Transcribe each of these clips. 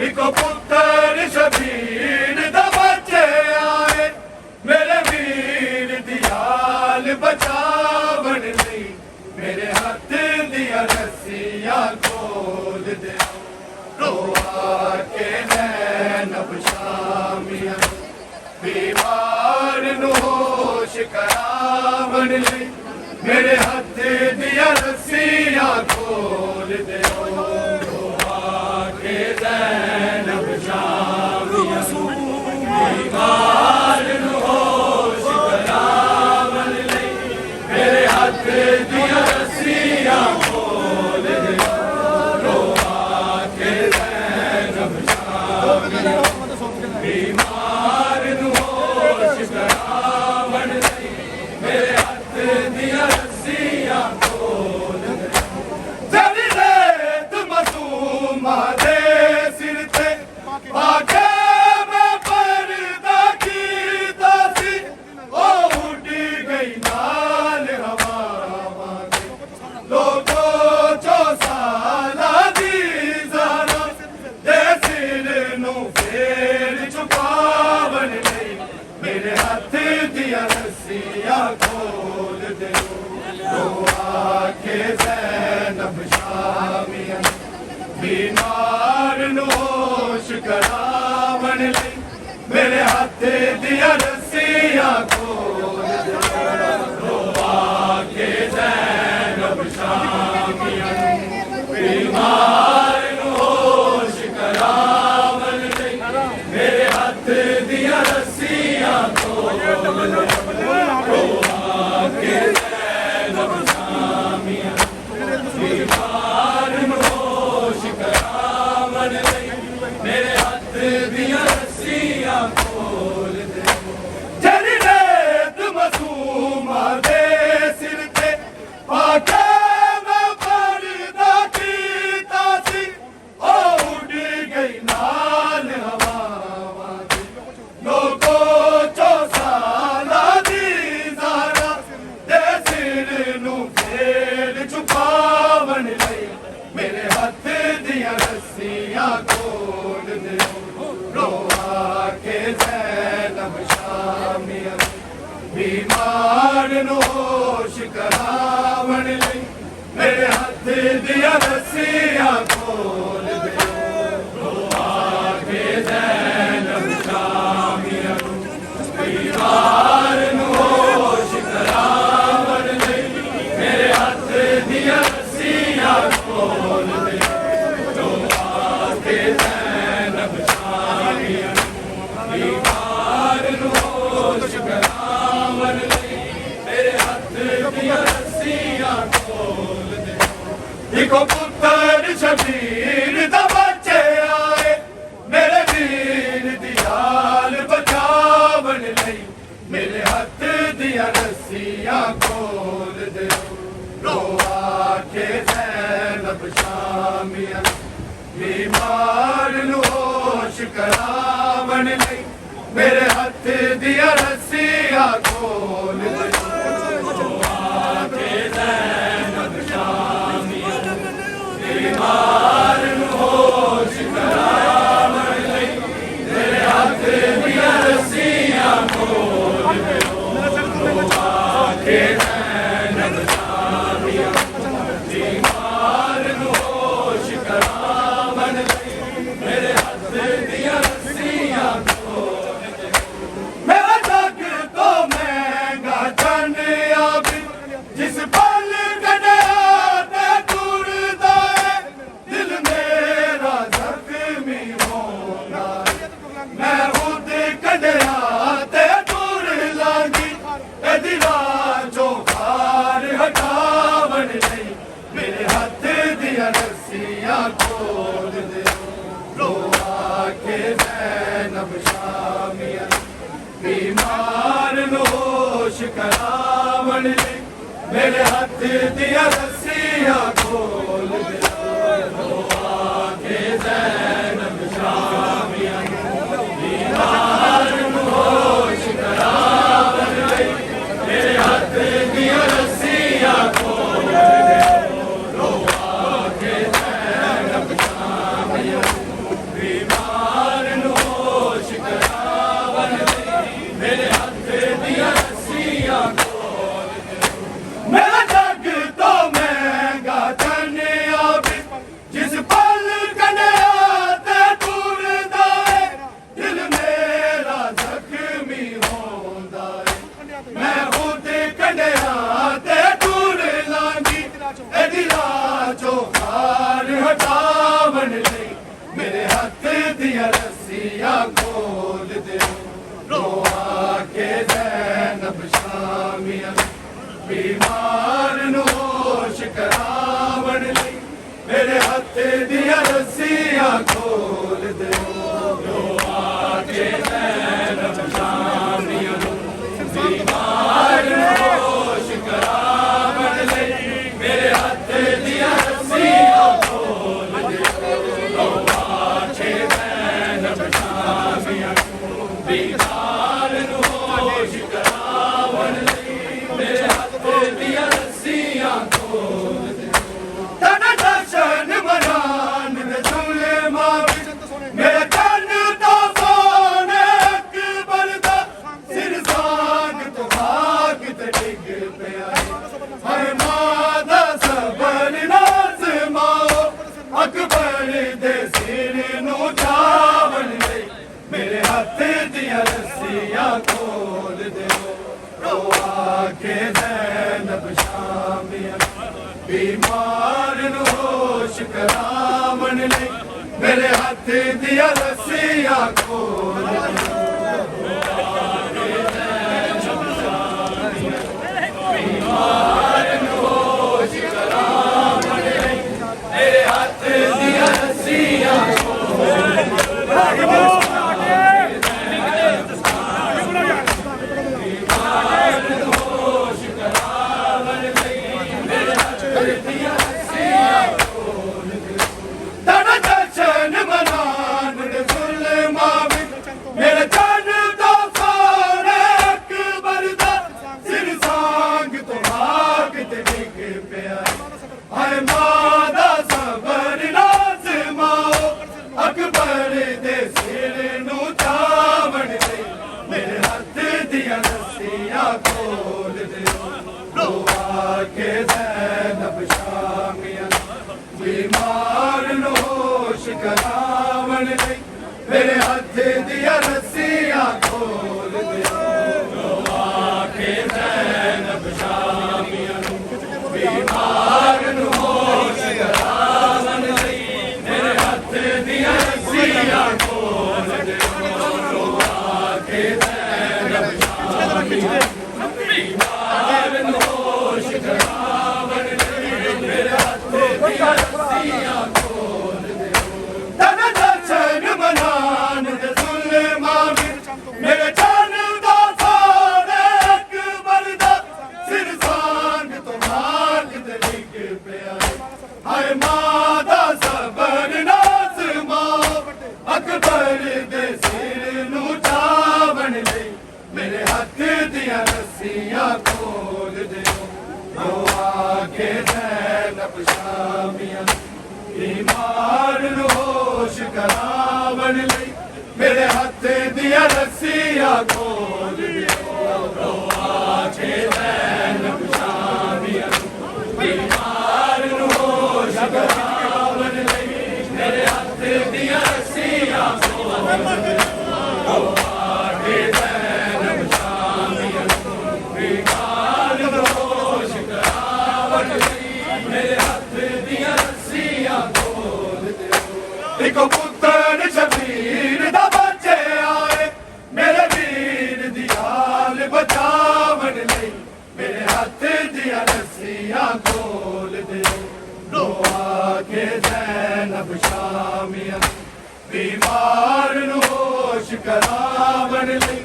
eco पुत्र शबीर दा बच्चे आए मेरे वीर दियाल बचावन लई मेरे हाथ दिया रस्सियां खोल दे रोआ के नैन बशामियां बीमार नू होश करावन लई मेरे हाथ दिया रस्सियां खोल दे रोआ के नैन बशामियां बीमार नू होश करावन लई मेरे हाथ दिया रस्सियां खोल दे रोआ के नैन बशामियां बीमार नू होश करावन लई मेरे हाथ दिया रस्सियां खोल दे जड़ी रेत मासूमा दे सिर ते पाके मैं पर्दा कीता सी ओ उड़ी गई नाल हवावां दे लोगो चो साला दी ज़ारा दे सिर नू फेर छुपावन लई मेरे हाथ दिया रस्सियां खोल दे रोआ के ज़ैनब शामियां बीमार नू होश करावन लई मेरे हाथ दिया रस्सियां खोल दे रोआ के ज़ैनब शामियां बीमार नू होश करावन लई मेरे हाथ दिया रस्सियां खोल दे रोआ के ज़ैनब शामियां बीमार नू होश करावन लई मेरे हाथ दिया रस्सियां खोल दे जड़ी रेत मासूमा दे सिर ते पाके मैं पर्दा कीता सी ओ उड़ी गई नाल हवावां दी लोगो चो साला दी ज़ारा दे सिर नू फेर छुपावन लई मेरे हाथ दिया रस्सियां खोल दे रोआ के ज़ैनब शामियां बीमार नू होश करावन लई मेरे हाथ दिया रस्सियां खोल दे रोआ के ज़ैनब शामियां बीमार नू होश करावन लई मेरे हाथ दिया रस्सियां खोल दे रोआ के ज़ैनब शामियां बीमार नू होश करावन लई मेरे हाथ दिया रस्सियां खोल दे इको पुत्र शबीर दा बच्चे आए मेरे वीर दियाल बचावन लई मेरे हाथ दिया रस्सियां खोल दे रोआ के ज़ैनब शामियां बीमार नू होश करावन लई मेरे हाथ दिया रस्सियां खोल दे रोआ के ज़ैनब शामियां बीमार नू होश करावन लई मेरे हाथ दिया रस्सियां खोल दे रोआ के ज़ैनब शामियां बीमार नू होश करावन लई मेरे हाथ दिया रस्सियां खोल दे मेरा जग तो महंगा जन आबी जिस पल कढ़िया ते टुरदा है दिल मेरा ज़ख्मी होना मैं खुद कढ़िया ते टुर लांगी ए दिलां चों खार हटावन लई मेरे हाथ दिया रस्सियां खोल दे रोआ के ज़ैनब शामियां बीमार नू होश करावन लई मेरे हाथ दिया रस्सियां खोल दे रोआ के ज़ैनब शामियां बीमार नू होश करावन लई मेरे हाथ दिया रस्सियां खोल दे रोआ के ज़ैनब शामियां बीमार नू होश करावन लई मेरे हथ दियां रस्सियां खोल दे मेरा जग तो महंगा धनिया भी जिस पल कन्या ते टूरदा है दिल मेरा जख्मी होंदा है मैं खुद कन्या ते टूर लांगी ए दिला चो खार हटावन लई मेरे हथ दियां रस्सियां खोल दे रोआ के ज़ैनब शामिया बीमार नू होश करावन लई मेरे हथ दियां रस्सियां खोल दे रोआ के ज़ैनब शामिया बीमार नू होश करावन लई मेरे हथ दियां रस्सियां खोल दे रोआ के ज़ैनब शामिया बीमार नू होश करावन लई मेरे हथ दियां रस्सियां खोल दे तन दर्शन मनान दे सुले मावी मेरे कन तो सोने अकबर दा सिर साग तो भाग ते डिग पिया हर मां दा सबर नाज माओ अकबर दे सिर नू चावन लई मेरे हथ दियां रस्सियां खोल दे रोआ के ज़ैनब शामिया बीमार नू होश करावन लई मेरे हथ दियां रस्सियां खोल दे बीमार नू होश करावन लई मेरे हथ दियां रस्सियां तन दर्शन मनान दे सुले मावी मेरे जान तो सोने अकबर दा सिर सांग तो भाग ते डिग पिया हाय मां दा सबर नाज माओ अकबर दे सिर नू चावन लई मेरे हथ दियां रस्सियां खोल दे रोआ के ज़ैनब शामिया बीमार नू होश करावन लई मेरे हथ दियां रस्सियां खोल दे रोआ के ज़ैनब शामिया बीमार नू होश करावन लई मेरे हथ दियां रस्सियां खोल दे रोआ के ज़ैनब शामिया बीमार नू होश करावन लई मेरे हथ दियां रस्सियां खोल दे तन दर्शन मनान दे सुले मावी मेरे जान दा सोने अकबर दा सिर सांग तो भाग ते डिग पिया हाय मां दा सबर नाज माओ अकबर दे सिर नू चावन लई मेरे हथ दियां रस्सियां खोल दे रोआ के ज़ैनब शामिया बीमार नू होश करावन लई मेरे हथ दियां रस्सियां खोल दे रोआ के ज़ैनब शामिया बीमार नू होश करावन लई मेरे हथ दियां रस्सियां खोल दे रोआ के ज़ैनब शामिया बीमार नू होश करावन लई मेरे हथ दियां रस्सियां खोल दे एक पुत्र शबीर दा बच्चे आए मेरे वीर दी हाल बचावन लई मेरे हथ दियां रस्सियां खोल दे रोआ के ज़ैनब शामिया बीमार नू होश करावन लई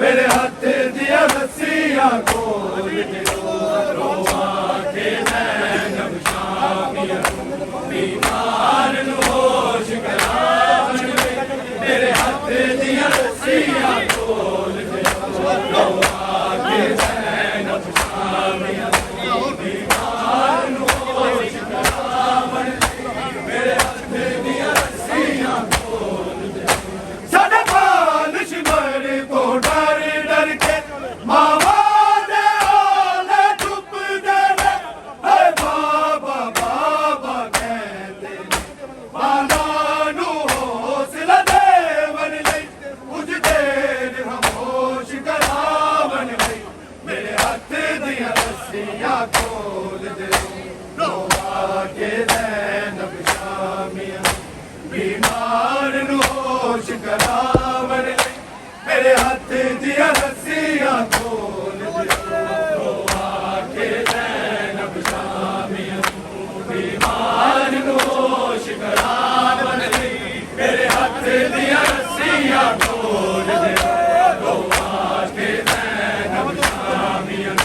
मेरे हथ दियां रस्सियां खोल दे रोआ के ज़ैनब शामिया बीमार नू होश करावन लई मेरे हथ दियां रस्सियां खोल दे रोआ के ज़ैनब शामिया बीमार नू होश करावन लई मेरे हथ दियां रस्सियां खोल दे दिया रस्सियां खोल दे लो आके ज़ैनब शामियां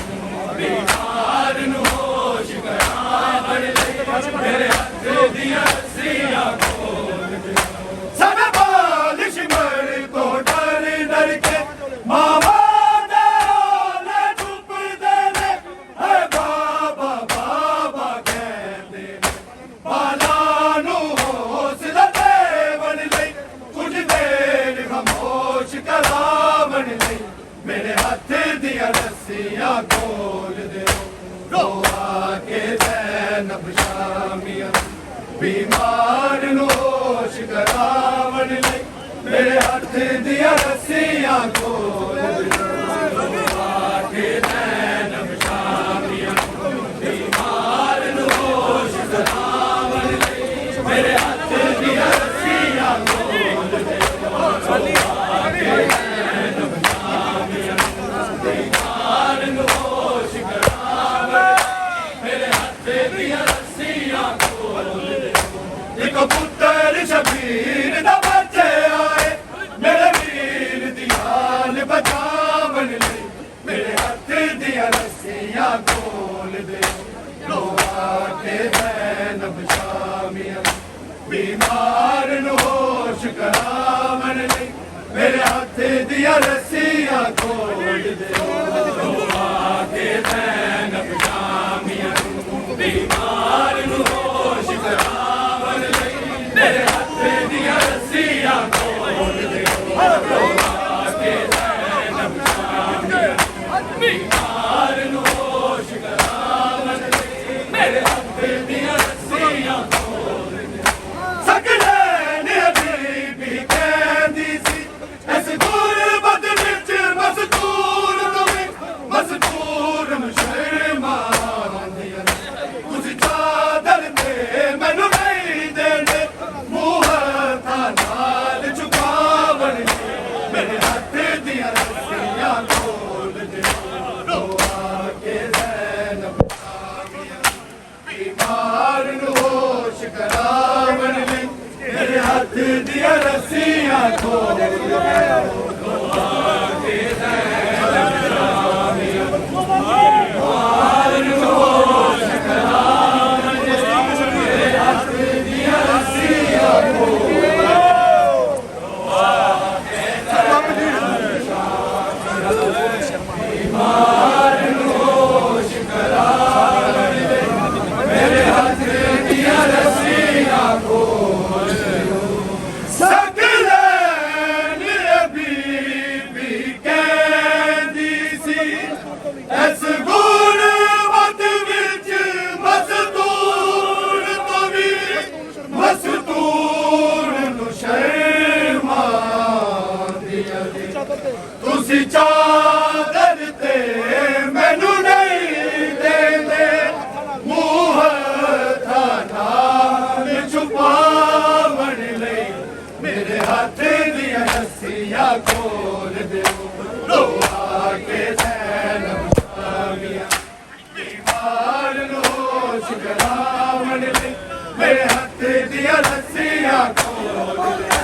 बीमार नू होश करावण लई मेरे हथ दिया रस्सियां खोल दे साडा बालिश मर तो डर डर के मामा मेरे हाथ दिया रस्सियां खोल दे लो आके ज़ैनब शामियां बीमार नू होश करावण लई मेरे हाथ दिया रस्सियां खोल दे लो आके ज़ैनब शामियां बीमार नू होश करावण लई मेरे हाथ दिया रस्सियां खोल दे लो आके पुत्र शबीर दा बच्चे आए मेरे वीर दी हाल बचावन लई मेरे हाथ दिया रस्सियां खोल दे लो आके ज़ैनब शामियां बीमार नू होश करावन लई मेरे हाथ दिया रस्सियां खोल दे लो आके ज़ैनब शामियां बीमार नू होश करावन लई मेरे हाथ दिया रस्सियां खोल दे लो आके ज़ैनब शामियां बीमार नू होश करावन लई मेरे हाथ दिया रस्सियां खोल दे सकले ने बीबी कहंदी सी इस गुरबत विच मस्तूर तुमी मस्तूर शर्मांदियां तुसी चादर ते मैनू नहीं देंदे मुंह नाल झुकावण मेरे हाथ दिया रस्सियां खोल दे लो आके ज़ैनब शामियां बीमार नू होश करावण लई मेरे हाथ दिया रस्सियां खोल दे लो आके ज़ैनब शामियां बीमार नू होश करावण लई मेरे हाथ दिया रस्सियां खोल दे लो आके ज़ैनब शामियां बीमार नू होश करावण लई मेरे हाथ दिया रस्सियां खोल दे सकले ने बीबी कहंदी सी इस गुरबत विच मस्तूर तुमी मस्तूर नू शर्मांदियां तुसी चादर ते मैनू नहीं देंदे मुंह नाल छुपावण लई मेरे हाथ दिया रस्सियां खोल दे लो आके ज़ैनब शामियां बीमार नू होश करावण लई मेरे हाथ दिया रस्सियां खोल दे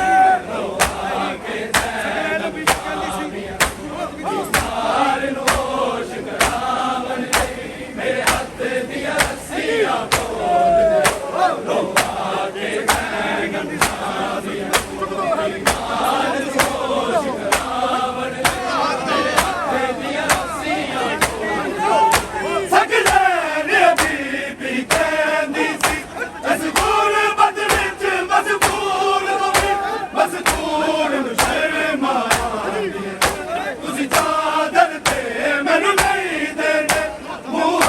लो आके ज़ैनब शामियां बीमार नू होश करावण लई मेरे हाथ दिया रस्सियां खोल दे लो आके ज़ैनब शामियां बीमार नू होश करावण लई मेरे हाथ दिया रस्सियां खोल दे सकले ने बीबी कहंदी सी इस गुरबत विच मजबूर तुमी मस्तूर नू शर्मांदियां तुसी चादर ते मैनू नहीं देंदे मुंह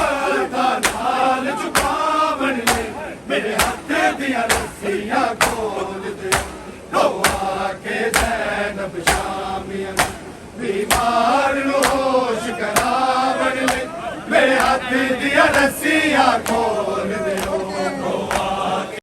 नाल झुकावण लई मेरे हाथ दिया रस्सियां खोल दे लो आके ज़ैनब शामियां बीमार नू होश करावण लई मेरे हाथ दिया रस्सियां खोल